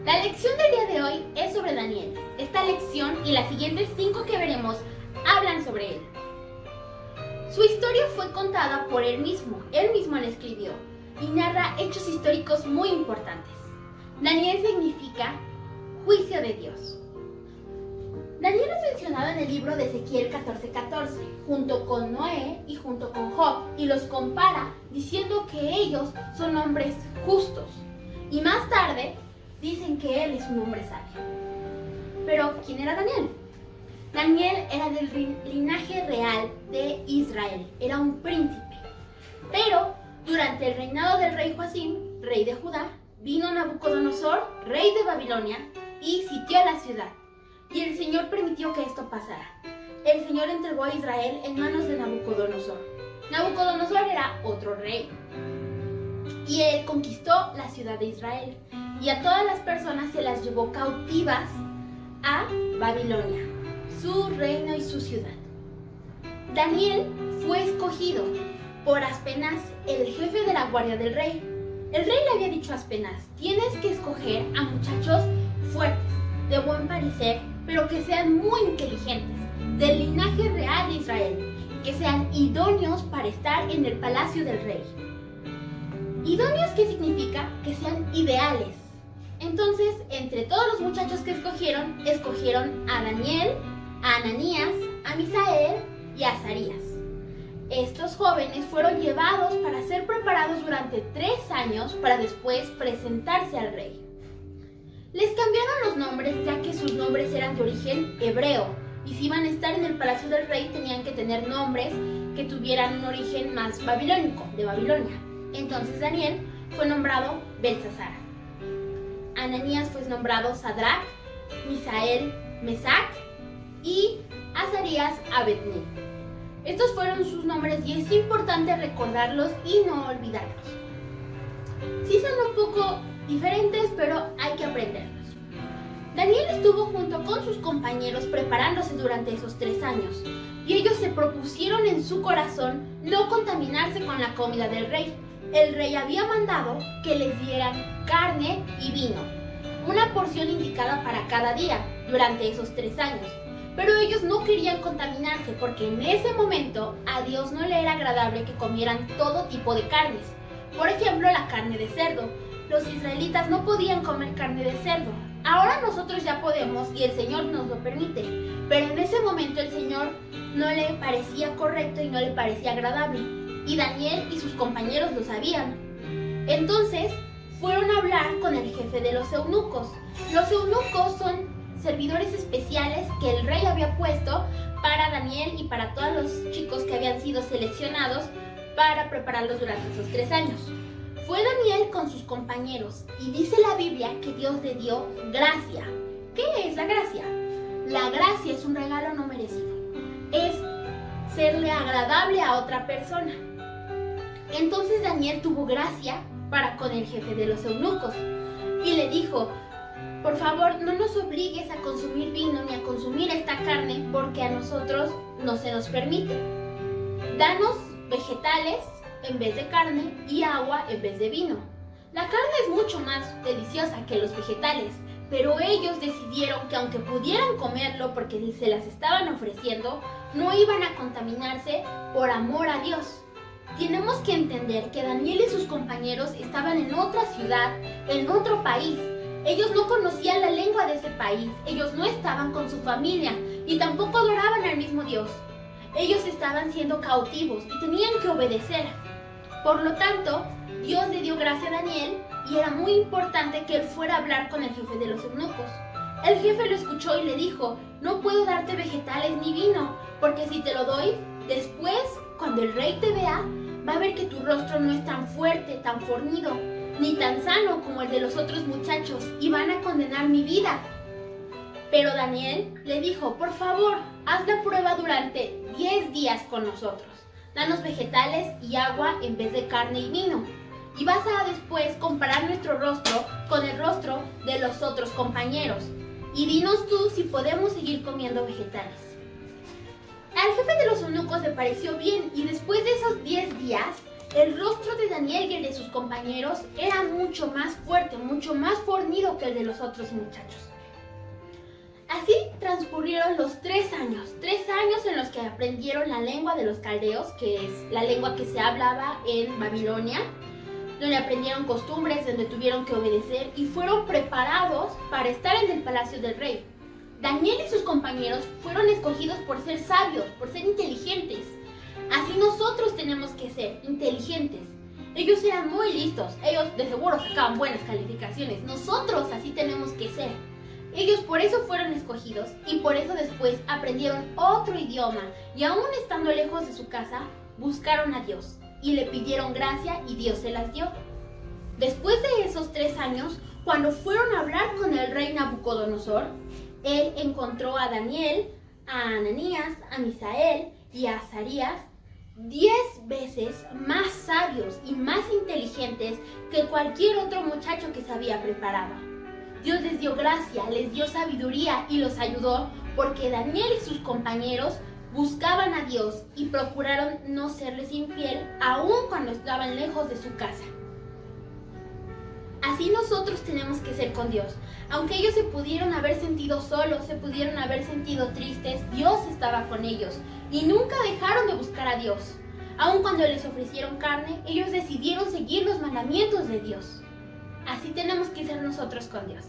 La lección del día de hoy es sobre Daniel. Esta lección y las siguientes 5 que veremos hablan sobre él. Su historia fue contada por él mismo la escribió y narra hechos históricos muy importantes. Daniel significa juicio de Dios. Daniel es mencionado en el libro de Ezequiel 14:14, junto con Noé y junto con Job, y los compara diciendo que ellos son hombres justos. Y más tarde dicen que él es un hombre sabio. Pero, ¿quién era Daniel? Daniel era del linaje real de Israel, era un príncipe. Pero, durante el reinado del rey Joacim, rey de Judá, vino Nabucodonosor, rey de Babilonia, y sitió la ciudad. Y el Señor permitió que esto pasara. El Señor entregó a Israel en manos de Nabucodonosor. Nabucodonosor era otro rey. Y él conquistó la ciudad de Israel. Y a todas las personas se las llevó cautivas a Babilonia, su reino y su ciudad. Daniel fue escogido por Aspenaz, el jefe de la guardia del rey. El rey le había dicho a Aspenaz: tienes que escoger a muchachos fuertes, de buen parecer, pero que sean muy inteligentes, del linaje real de Israel, que sean idóneos para estar en el palacio del rey. ¿Idóneos qué significa? Que sean ideales. Entonces, entre todos los muchachos que escogieron a Daniel, a Ananías, a Misael y a Azarías. Estos jóvenes fueron llevados para ser preparados durante 3 años para después presentarse al rey. Les cambiaron los nombres ya que sus nombres eran de origen hebreo y si iban a estar en el palacio del rey tenían que tener nombres que tuvieran un origen más babilónico, de Babilonia. Entonces Daniel fue nombrado Beltsasar. Ananías fue nombrado Sadrach, Misael, Mesac y Azarías, Abednego. Estos fueron sus nombres y es importante recordarlos y no olvidarlos. Sí son un poco diferentes, pero hay que aprenderlos. Daniel estuvo junto con sus compañeros preparándose durante esos 3 años y ellos se propusieron en su corazón no contaminarse con la comida del rey. El rey había mandado que les dieran carne y vino, una porción indicada para cada día durante esos 3 años. Pero ellos no querían contaminarse porque en ese momento a Dios no le era agradable que comieran todo tipo de carnes. Por ejemplo, la carne de cerdo. Los israelitas no podían comer carne de cerdo. Ahora nosotros ya podemos y el Señor nos lo permite. Pero en ese momento el Señor no le parecía correcto y no le parecía agradable. Y Daniel y sus compañeros lo sabían. Entonces fueron a hablar con el jefe de los eunucos. Los eunucos son servidores especiales que el rey había puesto para Daniel y para todos los chicos que habían sido seleccionados para prepararlos durante esos 3 años. Fue Daniel con sus compañeros y dice la Biblia que Dios le dio gracia. ¿Qué es la gracia? La gracia es un regalo no merecido. Es serle agradable a otra persona. Entonces Daniel tuvo gracia para con el jefe de los eunucos y le dijo: por favor, no nos obligues a consumir vino ni a consumir esta carne porque a nosotros no se nos permite. Danos vegetales en vez de carne y agua en vez de vino. La carne es mucho más deliciosa que los vegetales, pero ellos decidieron que aunque pudieran comerlo porque se las estaban ofreciendo, no iban a contaminarse por amor a Dios. Tenemos que entender que Daniel y sus compañeros estaban en otra ciudad, en otro país. Ellos no conocían la lengua de ese país, ellos no estaban con su familia y tampoco adoraban al mismo Dios. Ellos estaban siendo cautivos y tenían que obedecer. Por lo tanto, Dios le dio gracia a Daniel y era muy importante que él fuera a hablar con el jefe de los eunucos. El jefe lo escuchó y le dijo: no puedo darte vegetales ni vino, porque si te lo doy, después, cuando el rey te vea, va a ver que tu rostro no es tan fuerte, tan fornido, ni tan sano como el de los otros muchachos, y van a condenar mi vida. Pero Daniel le dijo: por favor, haz la prueba durante 10 días con nosotros. Danos vegetales y agua en vez de carne y vino. Y vas a después comparar nuestro rostro con el rostro de los otros compañeros. Y dinos tú si podemos seguir comiendo vegetales. Al jefe de los eunucos le pareció bien y después de esos 10 días, El rostro de Daniel y el de sus compañeros era mucho más fuerte, mucho más fornido que el de los otros muchachos. Así transcurrieron los 3 años en los que aprendieron la lengua de los caldeos, que es la lengua que se hablaba en Babilonia, donde aprendieron costumbres, donde tuvieron que obedecer y fueron preparados para estar en el palacio del rey. Daniel y sus compañeros fueron escogidos por ser sabios, por ser inteligentes. Así nosotros tenemos que ser inteligentes. Ellos eran muy listos, ellos de seguro sacaban buenas calificaciones. Nosotros así tenemos que ser. Ellos por eso fueron escogidos y por eso después aprendieron otro idioma y aún estando lejos de su casa, buscaron a Dios y le pidieron gracia y Dios se las dio. Después de esos 3 años, cuando fueron a hablar con el rey Nabucodonosor, él encontró a Daniel, a Ananías, a Misael y a Azarías 10 veces más sabios y más inteligentes que cualquier otro muchacho que se había preparado. Dios les dio gracia, les dio sabiduría y los ayudó porque Daniel y sus compañeros buscaban a Dios y procuraron no serles infiel aun cuando estaban lejos de su casa. Así nosotros tenemos que ser con Dios. Aunque ellos se pudieron haber sentido solos, se pudieron haber sentido tristes, Dios estaba con ellos y nunca dejaron de buscar a Dios. Aun cuando les ofrecieron carne, ellos decidieron seguir los mandamientos de Dios. Así tenemos que ser nosotros con Dios.